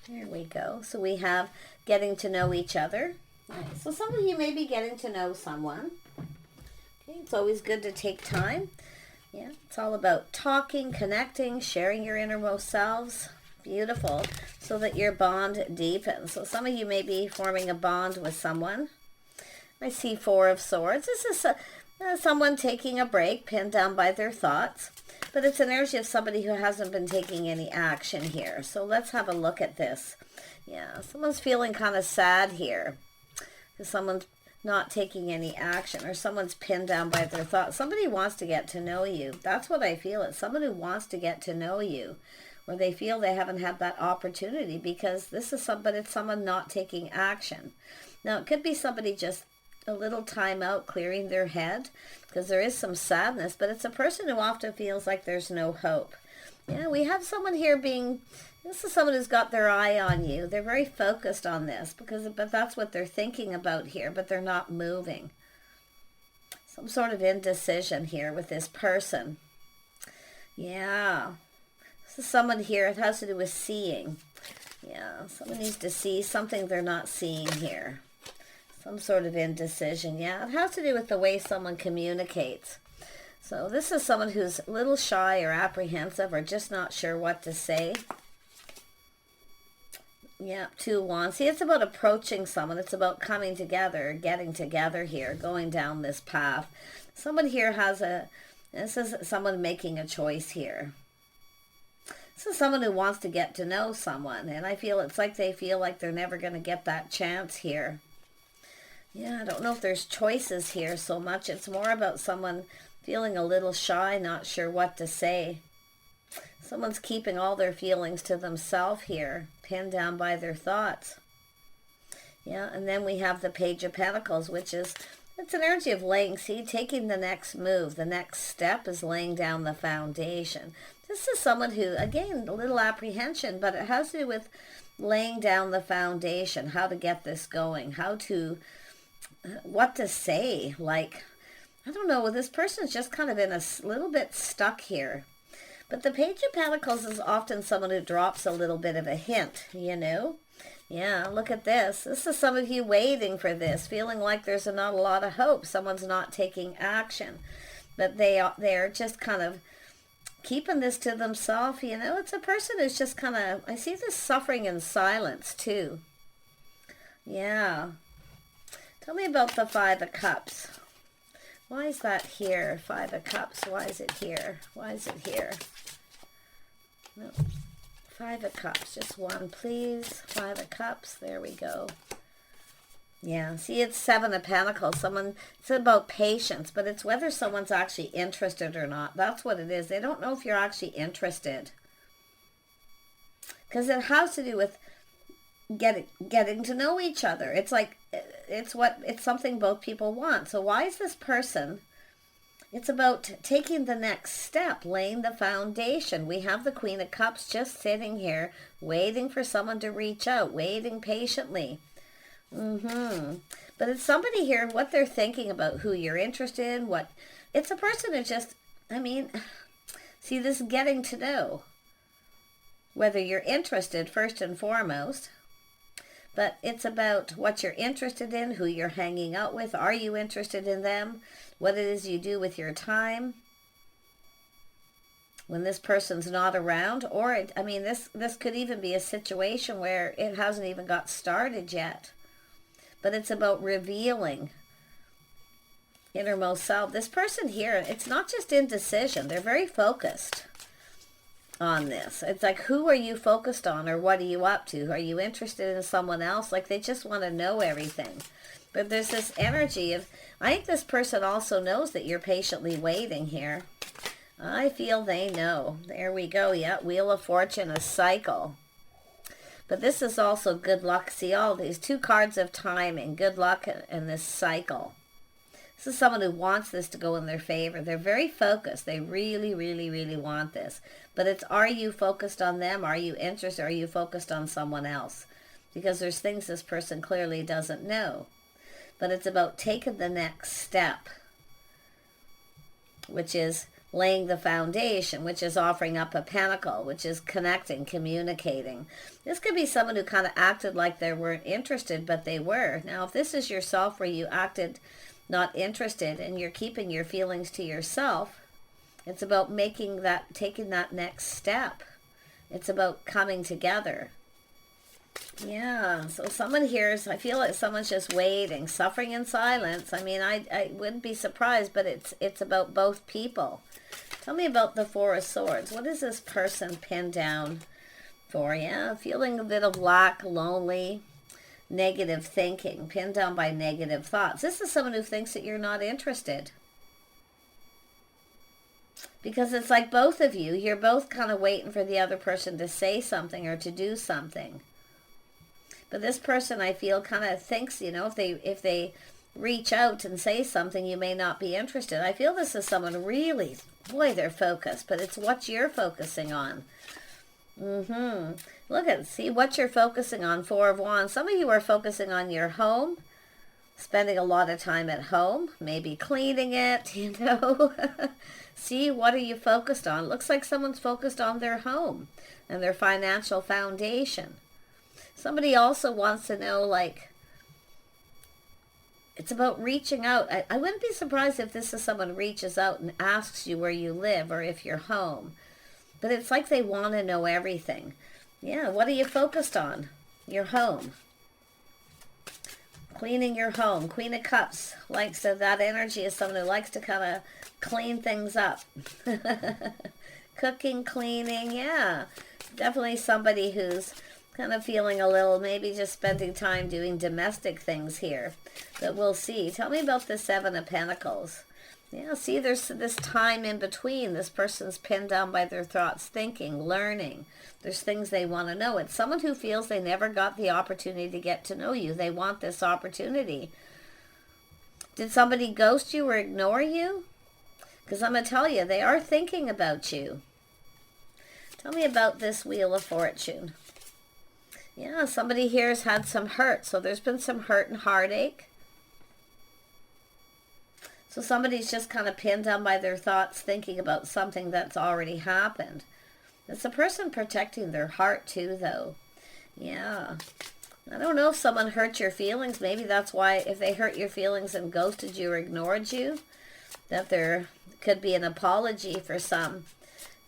There we go. So we have getting to know each other. Nice. So some of you may be getting to know someone. Okay, it's always good to take time. Yeah, it's all about talking, connecting, sharing your innermost selves. Beautiful. So that your bond deepens. So some of you may be forming a bond with someone. I see Four of Swords. This is someone taking a break, pinned down by their thoughts. But it's an energy of somebody who hasn't been taking any action here. So let's have a look at this. Yeah, someone's feeling kind of sad here. Because someone's not taking any action. Or someone's pinned down by their thoughts. Somebody wants to get to know you. That's what I feel. It's someone who wants to get to know you. Or they feel they haven't had that opportunity. Because this is it's someone not taking action. Now, it could be somebody just a little time out, clearing their head, because there is some sadness, but it's a person who often feels like there's no hope. Yeah, we have someone here this is someone who's got their eye on you. They're very focused on this, but that's what they're thinking about here, but they're not moving. Some sort of indecision here with this person. Yeah, this is someone here, it has to do with seeing. Yeah, someone needs to see something they're not seeing here. Some sort of indecision. Yeah, it has to do with the way someone communicates. So this is someone who's a little shy or apprehensive or just not sure what to say. Yeah, Two of Wands. See, it's about approaching someone. It's about coming together, getting together here, going down this path. Someone here this is someone making a choice here. This is someone who wants to get to know someone. And I feel it's like they feel like they're never going to get that chance here. Yeah, I don't know if there's choices here so much. It's more about someone feeling a little shy, not sure what to say. Someone's keeping all their feelings to themselves here, pinned down by their thoughts. Yeah, and then we have the Page of Pentacles, which is, it's an energy of taking the next move. The next step is laying down the foundation. This is someone who, again, a little apprehension, but it has to do with laying down the foundation, how to get this going, what to say. Like, I don't know, this person's just kind of in a little bit stuck here. But the Page of Pentacles is often someone who drops a little bit of a hint, you know? Yeah, look at this. This is some of you waiting for this, feeling like there's not a lot of hope. Someone's not taking action. But they're just kind of keeping this to themselves, you know? It's a person who's just kind of, I see this suffering in silence too. Yeah. Tell me about the Five of Cups. Why is that here? Five of Cups. Why is it here? Why is it here? No. Five of Cups. Just one, please. Five of Cups. There we go. Yeah. See, it's Seven of Pentacles. It's about patience, but it's whether someone's actually interested or not. That's what it is. They don't know if you're actually interested. Because it has to do with getting to know each other. It's like it's something both people want. So why is this person, it's about taking the next step, laying the foundation. We have the Queen of Cups just sitting here waiting for someone to reach out, waiting patiently. But it's somebody here, what they're thinking about, who you're interested in, it's a person who just, see, this getting to know, whether you're interested first and foremost. But it's about what you're interested in, who you're hanging out with. Are you interested in them? What it is you do with your time when this person's not around. Or, this could even be a situation where it hasn't even got started yet. But it's about revealing innermost self. This person here, it's not just indecision. They're very focused on this. It's like, who are you focused on, or what are you up to? Are you interested in someone else? Like, they just want to know everything. But there's this energy of, I think this person also knows that you're patiently waiting here. I feel they know. There we go. Yeah, Wheel of Fortune, a cycle. But this is also good luck. See, all these two cards of timing, good luck, and this cycle. This is someone who wants this to go in their favor. They're very focused. They really, really, really want this. But it's, are you focused on them? Are you interested? Are you focused on someone else? Because there's things this person clearly doesn't know. But it's about taking the next step, which is laying the foundation, which is offering up a pentacle, which is connecting, communicating. This could be someone who kind of acted like they weren't interested, but they were. Now, if this is yourself where you acted not interested and you're keeping your feelings to yourself, it's about taking that next step. It's about coming together. Yeah, so someone here I feel like someone's just waiting, suffering in silence. I mean, I wouldn't be surprised, but it's about both people. Tell me about the Four of Swords. What is this person pinned down for? Yeah, feeling a bit of lack, lonely, negative thinking, pinned down by negative thoughts. This is someone who thinks that you're not interested. Because it's like both of you're both kind of waiting for the other person to say something or to do something. But this person, I feel, kind of thinks, if they reach out and say something, you may not be interested. I feel this is someone really, boy, they're focused, but it's what you're focusing on. See what you're focusing on. Four of Wands. Some of you are focusing on your home, spending a lot of time at home, maybe cleaning it, See, what are you focused on? Looks like someone's focused on their home and their financial foundation. Somebody also wants to know, it's about reaching out. I wouldn't be surprised if this is someone reaches out and asks you where you live or if you're home. But it's like they want to know everything. Yeah, what are you focused on? Your home. Cleaning your home. Queen of Cups. So that energy is someone who likes to kind of clean things up. Cooking, cleaning, yeah. Definitely somebody who's kind of feeling a little, maybe just spending time doing domestic things here. But we'll see. Tell me about the Seven of Pentacles. Yeah, see, there's this time in between. This person's pinned down by their thoughts, thinking, learning. There's things they want to know. It's someone who feels they never got the opportunity to get to know you. They want this opportunity. Did somebody ghost you or ignore you? Because I'm going to tell you, they are thinking about you. Tell me about this Wheel of Fortune. Yeah, somebody here has had some hurt. So there's been some hurt and heartache. So somebody's just kind of pinned down by their thoughts, thinking about something that's already happened. It's a person protecting their heart too, though. Yeah. I don't know if someone hurt your feelings. Maybe that's why, if they hurt your feelings and ghosted you or ignored you, that there could be an apology for some.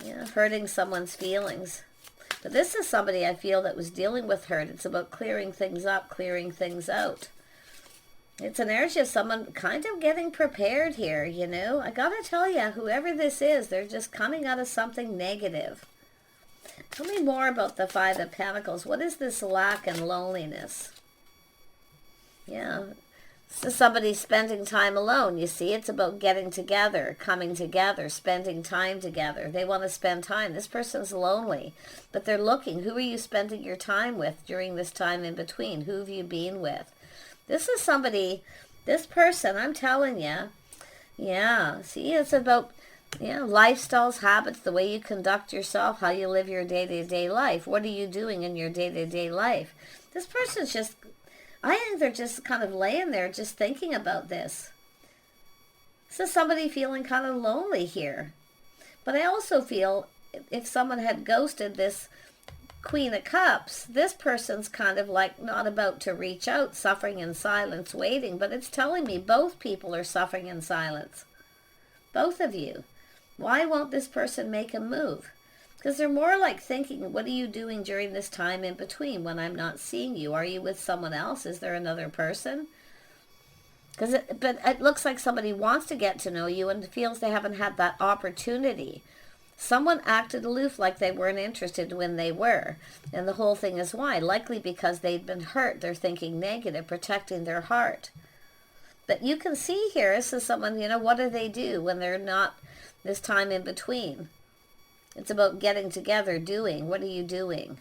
Yeah, hurting someone's feelings. But this is somebody I feel that was dealing with hurt. It's about clearing things up, clearing things out. It's an energy of someone kind of getting prepared here, I gotta tell you, whoever this is, they're just coming out of something negative. Tell me more about the Five of Pentacles. What is this lack and loneliness? Yeah, this is somebody spending time alone. You see, it's about getting together, coming together, spending time together. They want to spend time. This person's lonely, but they're looking. Who are you spending your time with during this time in between? Who have you been with? This is somebody, this person, I'm telling you, yeah, see, it's about, lifestyles, habits, the way you conduct yourself, how you live your day-to-day life. What are you doing in your day-to-day life? This person's just, I think they're just kind of laying there just thinking about this. This is somebody feeling kind of lonely here. But I also feel if someone had ghosted this Queen of Cups, this person's kind of not about to reach out, suffering in silence, waiting, but it's telling me both people are suffering in silence. Both of you. Why won't this person make a move? Because they're more thinking, what are you doing during this time in between when I'm not seeing you? Are you with someone else? Is there another person? But it looks like somebody wants to get to know you and feels they haven't had that opportunity. Someone acted aloof, like they weren't interested when they were. And the whole thing is why? Likely because they'd been hurt. They're thinking negative, protecting their heart. But you can see here, this is someone, what do they do when they're not this time in between? It's about getting together, doing. What are you doing?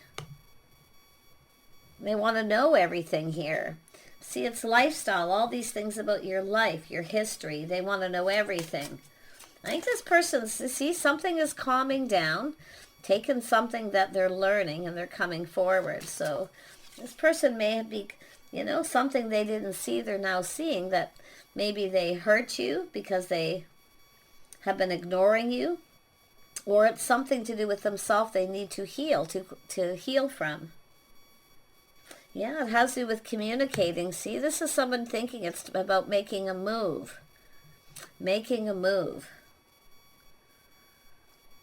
They want to know everything here. See, it's lifestyle, all these things about your life, your history. They want to know everything. I think this person, see, something is calming down, taking something that they're learning, and they're coming forward. So this person may be, something they didn't see, they're now seeing, that maybe they hurt you because they have been ignoring you, or it's something to do with themselves they need to heal, to heal from. Yeah, it has to do with communicating. See, this is someone thinking it's about making a move. Making a move.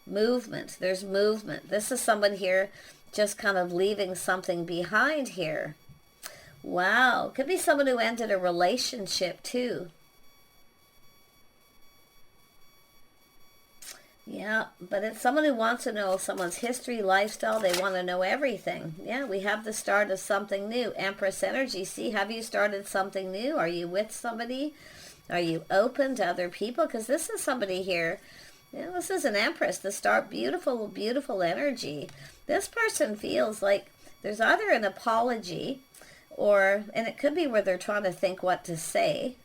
Movement. There's movement. This is someone here just kind of leaving something behind here. Wow. Could be someone who ended a relationship too. Yeah, but it's someone who wants to know someone's history, lifestyle. They want to know everything. Yeah, we have the start of something new. Empress energy. See, have you started something new? Are you with somebody? Are you open to other people? Because this is somebody here. You know, this is an Empress. The start, beautiful, beautiful energy. This person feels like there's either an apology or, and it could be where they're trying to think what to say.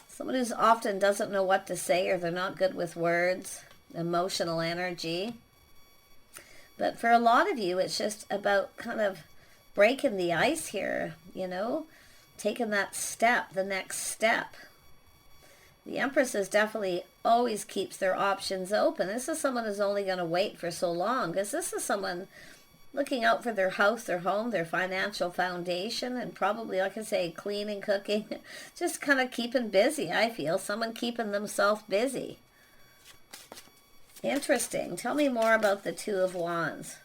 Someone who's often doesn't know what to say, or they're not good with words, emotional energy. But for a lot of you, it's just about kind of breaking the ice here, you know, taking that step, the next step. The Empress is definitely always keeps their options open. This is someone who's only going to wait for so long, because this is someone looking out for their house, their home, their financial foundation, and probably, like I say, cleaning, cooking, just kind of keeping busy, I feel. Someone keeping themselves busy. Interesting. Tell me more about the Two of Wands.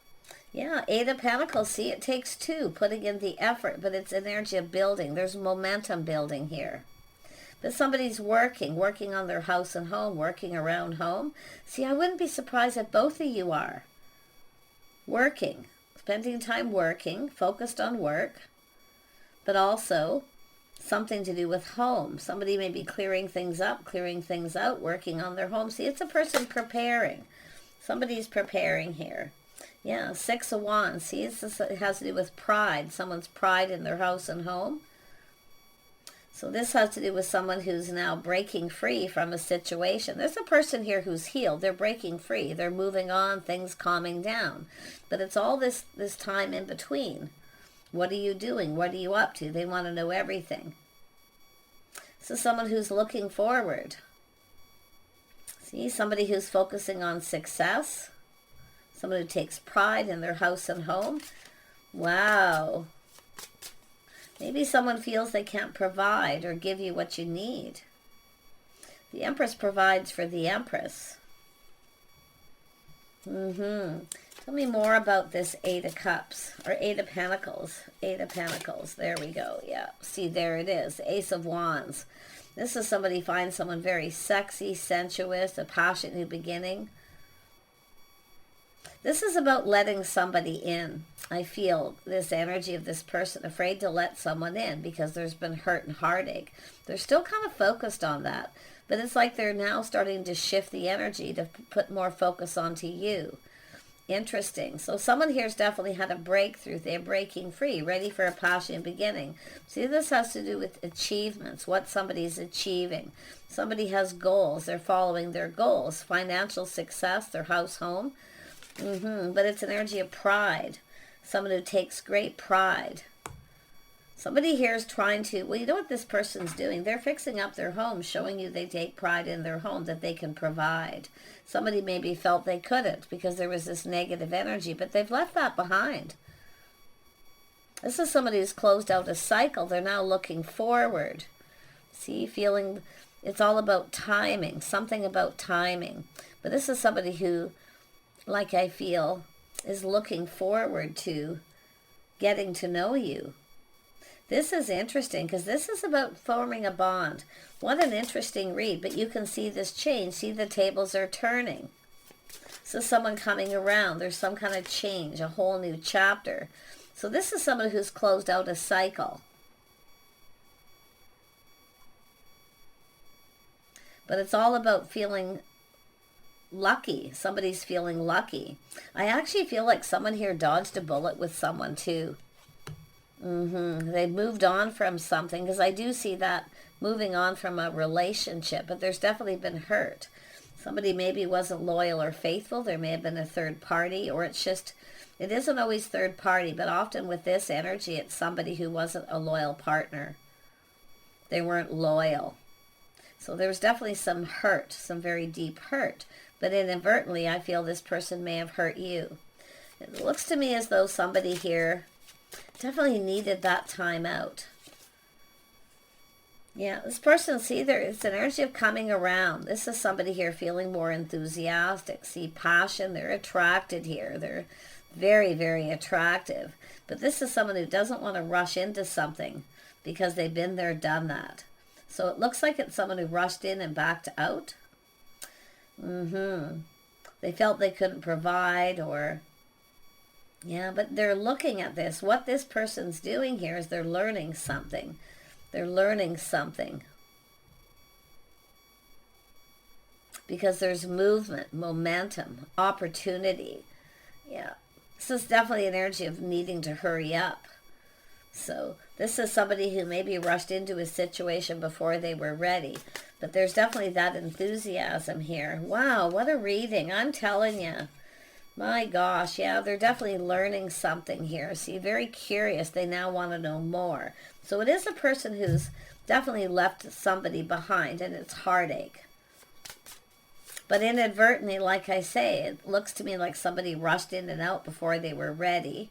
Yeah, Eight of Pentacles. See, it takes two, putting in the effort, but it's energy of building. There's momentum building here. But somebody's working on their house and home, working around home. See, I wouldn't be surprised if both of you are working. Spending time working, focused on work, but also something to do with home. Somebody may be clearing things up, clearing things out, working on their home. See, it's a person preparing. Somebody's preparing here. Yeah, Six of Wands. See, it has to do with pride. Someone's pride in their house and home. So this has to do with someone who's now breaking free from a situation. There's a person here who's healed. They're breaking free. They're moving on, things calming down. But it's all this time in between. What are you doing? What are you up to? They want to know everything. So someone who's looking forward. See, somebody who's focusing on success. Someone who takes pride in their house and home. Wow. Maybe someone feels they can't provide or give you what you need. The Empress provides for the Empress. Tell me more about this Eight of Cups, or Eight of Pentacles. Eight of Pentacles. There we go. Yeah. See, there it is. Ace of Wands. This is somebody finds someone very sexy, sensuous, a passionate new beginning. This is about letting somebody in. I feel this energy of this person afraid to let someone in because there's been hurt and heartache. They're still kind of focused on that, but it's like they're now starting to shift the energy to put more focus onto you. Interesting. So someone here's definitely had a breakthrough. They're breaking free, ready for a passionate beginning. See, this has to do with achievements, what somebody's achieving. Somebody has goals. They're following their goals. Financial success, their house, home. But it's an energy of pride. Someone who takes great pride. Somebody here is trying to, well, you know what this person's doing? They're fixing up their home, showing you they take pride in their home, that they can provide. Somebody maybe felt they couldn't because there was this negative energy, but they've left that behind. This is somebody who's closed out a cycle. They're now looking forward. See, feeling it's all about timing, something about timing. But this is somebody who, like I feel, is looking forward to getting to know you. This is interesting because this is about forming a bond. What an interesting read, but you can see this change. See, the tables are turning. So someone coming around, there's some kind of change, a whole new chapter. So this is someone who's closed out a cycle. But it's all about feeling lucky. Somebody's feeling lucky. I actually feel like someone here dodged a bullet with someone too. They've moved on from something, because I do see that moving on from a relationship, but there's definitely been hurt. Somebody maybe wasn't loyal or faithful. There may have been a third party, or it's just, it isn't always third party, but often with this energy, it's somebody who wasn't a loyal partner. They weren't loyal. So there was definitely some hurt, some very deep hurt. But inadvertently, I feel this person may have hurt you. It looks to me as though somebody here definitely needed that time out. Yeah, this person, see, it's an energy of coming around. This is somebody here feeling more enthusiastic. See, passion, they're attracted here. They're very, very attractive. But this is someone who doesn't want to rush into something because they've been there, done that. So it looks like it's someone who rushed in and backed out. They felt they couldn't provide, or... Yeah, but they're looking at this. What this person's doing here is they're learning something. They're learning something. Because there's movement, momentum, opportunity. Yeah. This is definitely an energy of needing to hurry up. So this is somebody who maybe rushed into a situation before they were ready. But there's definitely that enthusiasm here. Wow, what a reading. I'm telling you. My gosh, yeah, they're definitely learning something here. See, very curious. They now want to know more. So it is a person who's definitely left somebody behind, and it's heartache. But inadvertently, like I say, it looks to me like somebody rushed in and out before they were ready.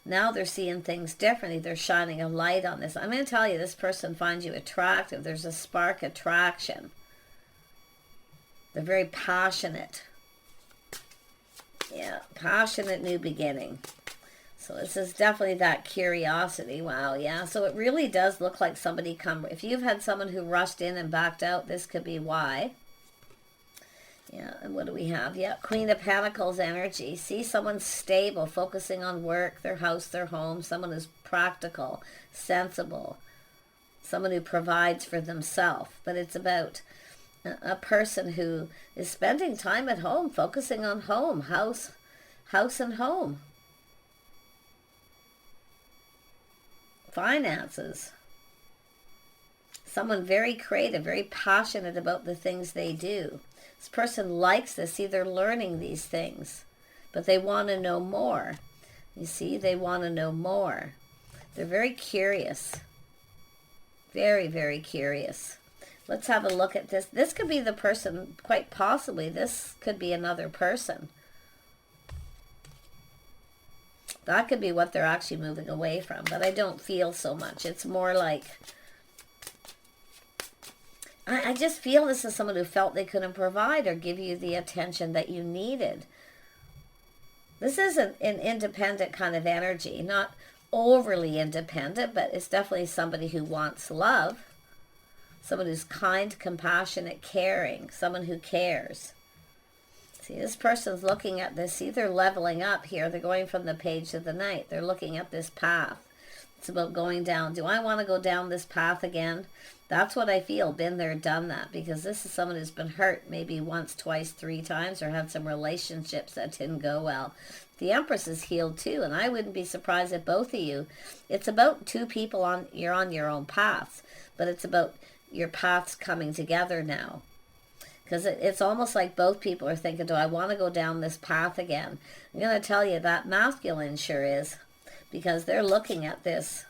Now they're seeing things differently. They're shining a light on this. I'm going to tell you, this person finds you attractive. There's a spark attraction. They're very passionate. Yeah, passionate new beginning. So this is definitely that curiosity. Wow, yeah. So it really does look like somebody if you've had someone who rushed in and backed out, this could be why. Yeah, and what do we have? Yeah, Queen of Pentacles energy. See, someone stable, focusing on work, their house, their home. Someone who's practical, sensible. Someone who provides for themselves. But it's about a person who is spending time at home, focusing on home, house and home. Finances. Someone very creative, very passionate about the things they do. This person likes this. See, they're learning these things, but they want to know more. You see, they want to know more. They're very curious. Very, very curious. Let's have a look at this. This could be the person, quite possibly. This could be another person. That could be what they're actually moving away from, but I don't feel so much. It's more like, I just feel this is someone who felt they couldn't provide or give you the attention that you needed. This is an independent kind of energy, not overly independent, but it's definitely somebody who wants love. Someone who's kind, compassionate, caring. Someone who cares. See, this person's looking at this. See, they're leveling up here. They're going from the page to the night. They're looking at this path. It's about going down. Do I want to go down this path again? That's what I feel. Been there, done that. Because this is someone who's been hurt maybe once, twice, 3 times, or had some relationships that didn't go well. The Empress is healed too, and I wouldn't be surprised if both of you. It's about 2 people you're on your own paths, but it's about your paths coming together now. Because it's almost like both people are thinking, do I want to go down this path again? I'm going to tell you that masculine sure is. Because they're looking at this.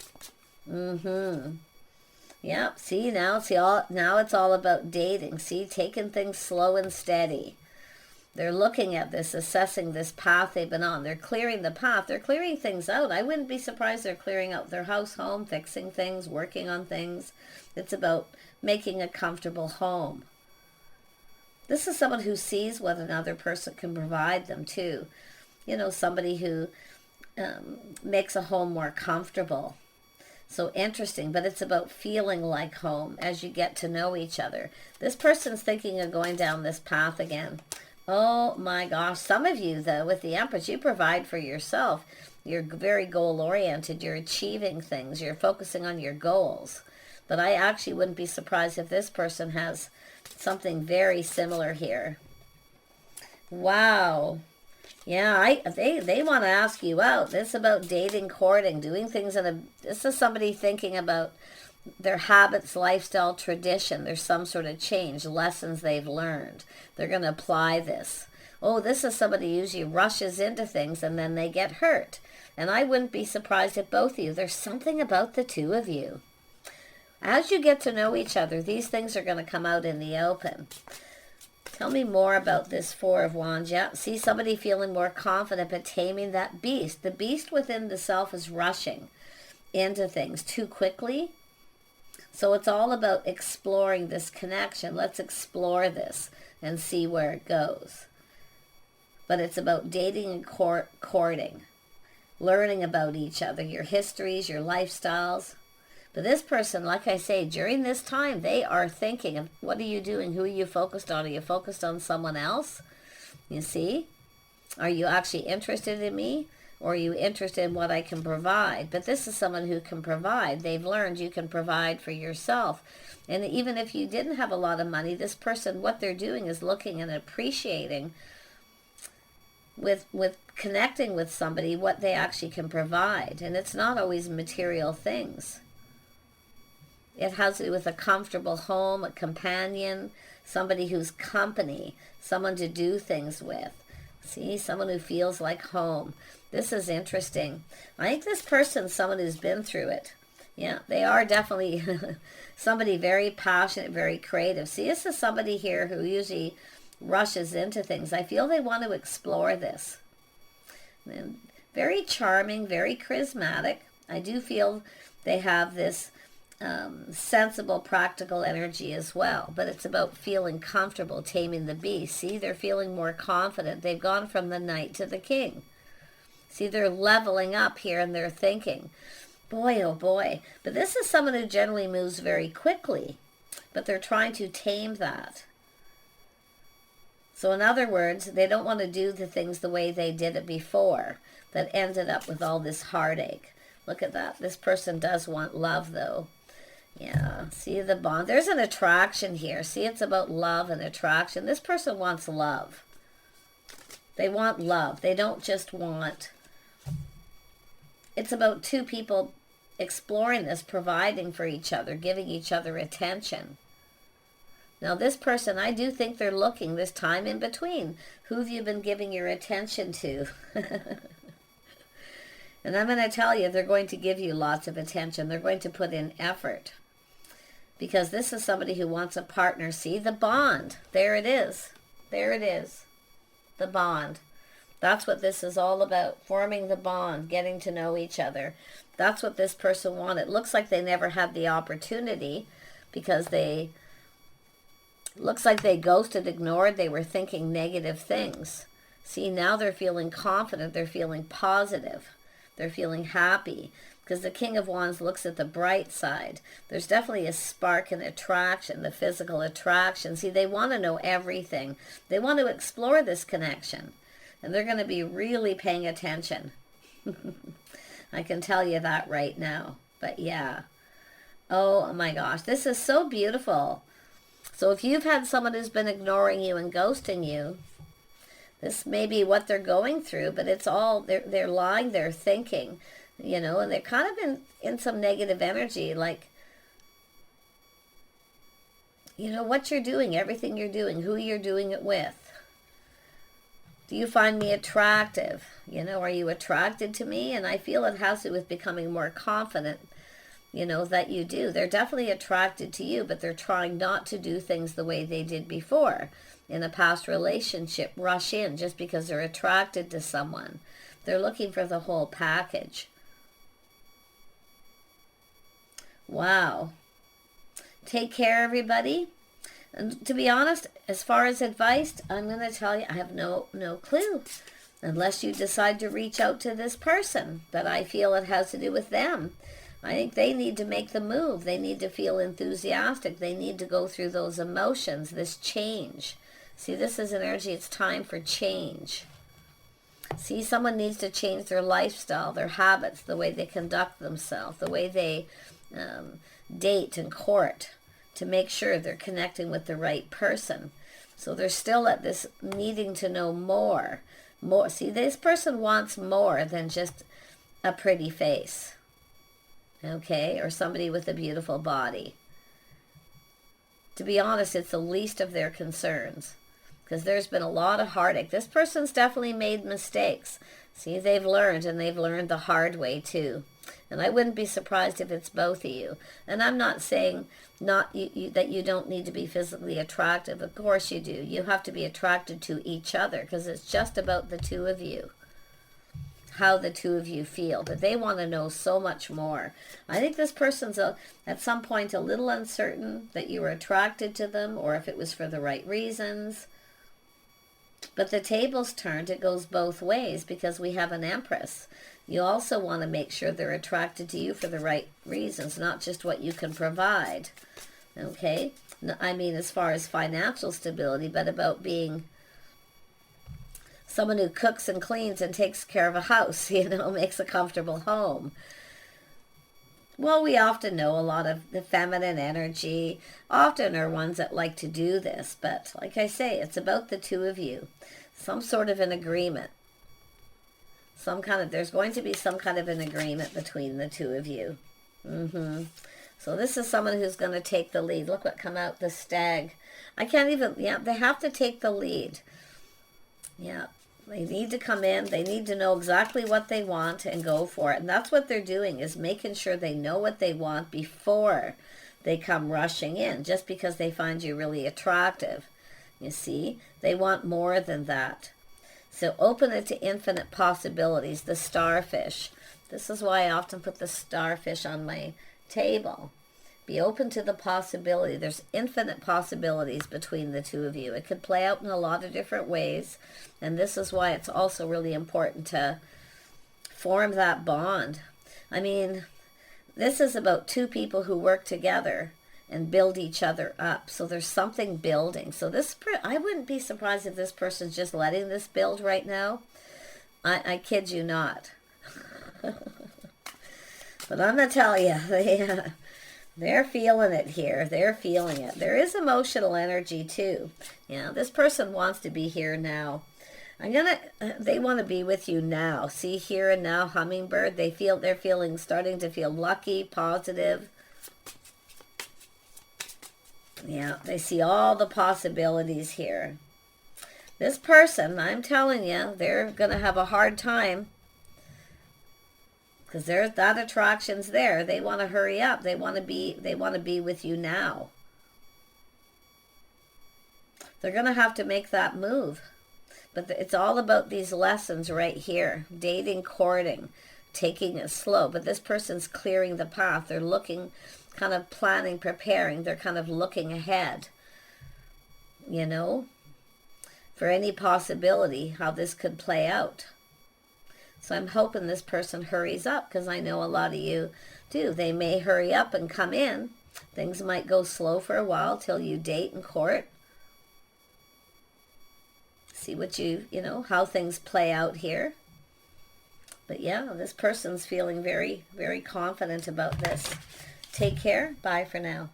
Yeah, see, now it's all about dating. See, taking things slow and steady. They're looking at this, assessing this path they've been on. They're clearing the path. They're clearing things out. I wouldn't be surprised they're clearing out their house, home, fixing things, working on things. It's about making a comfortable home. This is someone who sees what another person can provide them too. You know, somebody who makes a home more comfortable. So interesting, but it's about feeling like home as you get to know each other. This person's thinking of going down this path again. Oh my gosh. Some of you, though, with the Empress, you provide for yourself. You're very goal-oriented. You're achieving things. You're focusing on your goals. But I actually wouldn't be surprised if this person has something very similar here. Wow. Yeah, they want to ask you out. This is about dating, courting, doing things this is somebody thinking about their habits, lifestyle, tradition. There's some sort of change, lessons they've learned. They're going to apply this. Oh, this is somebody who usually rushes into things and then they get hurt. And I wouldn't be surprised if both of you. There's something about the 2 of you. As you get to know each other, these things are going to come out in the open. Tell me more about this Four of Wands. Yeah, see somebody feeling more confident but taming that beast. The beast within the self is rushing into things too quickly. So it's all about exploring this connection. Let's explore this and see where it goes. But it's about dating and courting, learning about each other, your histories, your lifestyles. But this person, like I say, during this time, they are thinking of what are you doing? Who are you focused on? Are you focused on someone else? You see? Are you actually interested in me? Or are you interested in what I can provide? But this is someone who can provide. They've learned you can provide for yourself. And even if you didn't have a lot of money, this person, what they're doing is looking and appreciating with connecting with somebody what they actually can provide. And it's not always material things. It has to do with a comfortable home, a companion, somebody who's company, someone to do things with. See, someone who feels like home. This is interesting. I think this person's someone who's been through it. Yeah, they are definitely somebody very passionate, very creative. See, this is somebody here who usually rushes into things. I feel they want to explore this. And very charming, very charismatic. I do feel they have this sensible, practical energy as well. But it's about feeling comfortable, taming the beast. See, they're feeling more confident. They've gone from the Knight to the King. See, they're leveling up here in their thinking. Boy, oh boy. But this is someone who generally moves very quickly. But they're trying to tame that. So in other words, they don't want to do the things the way they did it before. That ended up with all this heartache. Look at that. This person does want love, though. Yeah, see the bond. There's an attraction here. See, it's about love and attraction. This person wants love. They want love. They don't just want... It's about two people exploring this, providing for each other, giving each other attention. Now, this person, I do think they're looking this time in between. Who have you been giving your attention to? And I'm going to tell you, they're going to give you lots of attention. They're going to put in effort. Because this is somebody who wants a partner. See, the bond. There it is. There it is. The bond. That's what this is all about. Forming the bond. Getting to know each other. That's what this person wanted. It looks like they never had the opportunity. Because they... Looks like they ghosted, ignored. They were thinking negative things. See, now they're feeling confident. They're feeling positive. They're feeling happy. Because the King of Wands looks at the bright side. There's definitely a spark and attraction, the physical attraction. See, they want to know everything. They want to explore this connection. And they're going to be really paying attention. I can tell you that right now. But yeah. Oh my gosh. This is so beautiful. So if you've had someone who's been ignoring you and ghosting you, this may be what they're going through, but it's all, they're lying, they're thinking, you know, and they're kind of in some negative energy, like, you know, what you're doing, everything you're doing, who you're doing it with. Do you find me attractive? You know, are you attracted to me? And I feel it has to do with becoming more confident, you know, that you do. They're definitely attracted to you, but they're trying not to do things the way they did before. In a past relationship, rush in just because they're attracted to someone. They're looking for the whole package. Wow. Take care, everybody. And to be honest, as far as advice, I'm going to tell you, I have no clue. Unless you decide to reach out to this person. But I feel it has to do with them. I think they need to make the move. They need to feel enthusiastic. They need to go through those emotions, this change. See, this is energy. It's time for change. See, someone needs to change their lifestyle, their habits, the way they conduct themselves, the way they date and court, to make sure they're connecting with the right person. So they're still at this needing to know more. More. See, this person wants more than just a pretty face. Okay? Or somebody with a beautiful body. To be honest, it's the least of their concerns. Because there's been a lot of heartache. This person's definitely made mistakes. See, they've learned, and they've learned the hard way too. And I wouldn't be surprised if it's both of you. And I'm not saying not that you don't need to be physically attractive. Of course you do. You have to be attracted to each other, because it's just about the two of you, how the two of you feel. But they want to know so much more. I think this person's at some point a little uncertain that you were attracted to them, or if it was for the right reasons. But the tables turned. It goes both ways, because we have an Empress. You also want to make sure they're attracted to you for the right reasons, not just what you can provide. Okay? I mean, as far as financial stability, but about being someone who cooks and cleans and takes care of a house, makes a comfortable home. Well, we often know a lot of the feminine energy often are ones that like to do this. But like I say, it's about the two of you. Some sort of an agreement. There's going to be some kind of an agreement between the two of you. So this is someone who's going to take the lead. Look what come out, the Stag. I can't even, they have to take the lead. Yeah, they need to come in. They need to know exactly what they want and go for it. And that's what they're doing, is making sure they know what they want before they come rushing in, just because they find you really attractive. You see, they want more than that. So open it to infinite possibilities, the starfish. This is why I often put the starfish on my table. Be open to the possibility. There's infinite possibilities between the two of you. It could play out in a lot of different ways. And this is why it's also really important to form that bond. I mean, this is about two people who work together and build each other up. So there's something building. So I wouldn't be surprised if this person's just letting this build right now. I kid you not. But I'm going to tell you, they're feeling it here. They're feeling it. There is emotional energy too. This person wants to be here now. They want to be with you now. See, here and now, hummingbird. They're starting to feel lucky, positive. Yeah, they see all the possibilities here. This person, I'm telling you, they're going to have a hard time, because that attraction's there. They want to hurry up. They want to be with you now. They're going to have to make that move. But it's all about these lessons right here. Dating, courting, taking it slow. But this person's clearing the path. They're looking, kind of planning, preparing. They're kind of looking ahead, for any possibility how this could play out. So I'm hoping this person hurries up, because I know a lot of you do. They may hurry up and come in. Things might go slow for a while till you date and court. See what how things play out here. But yeah, this person's feeling very, very confident about this. Take care. Bye for now.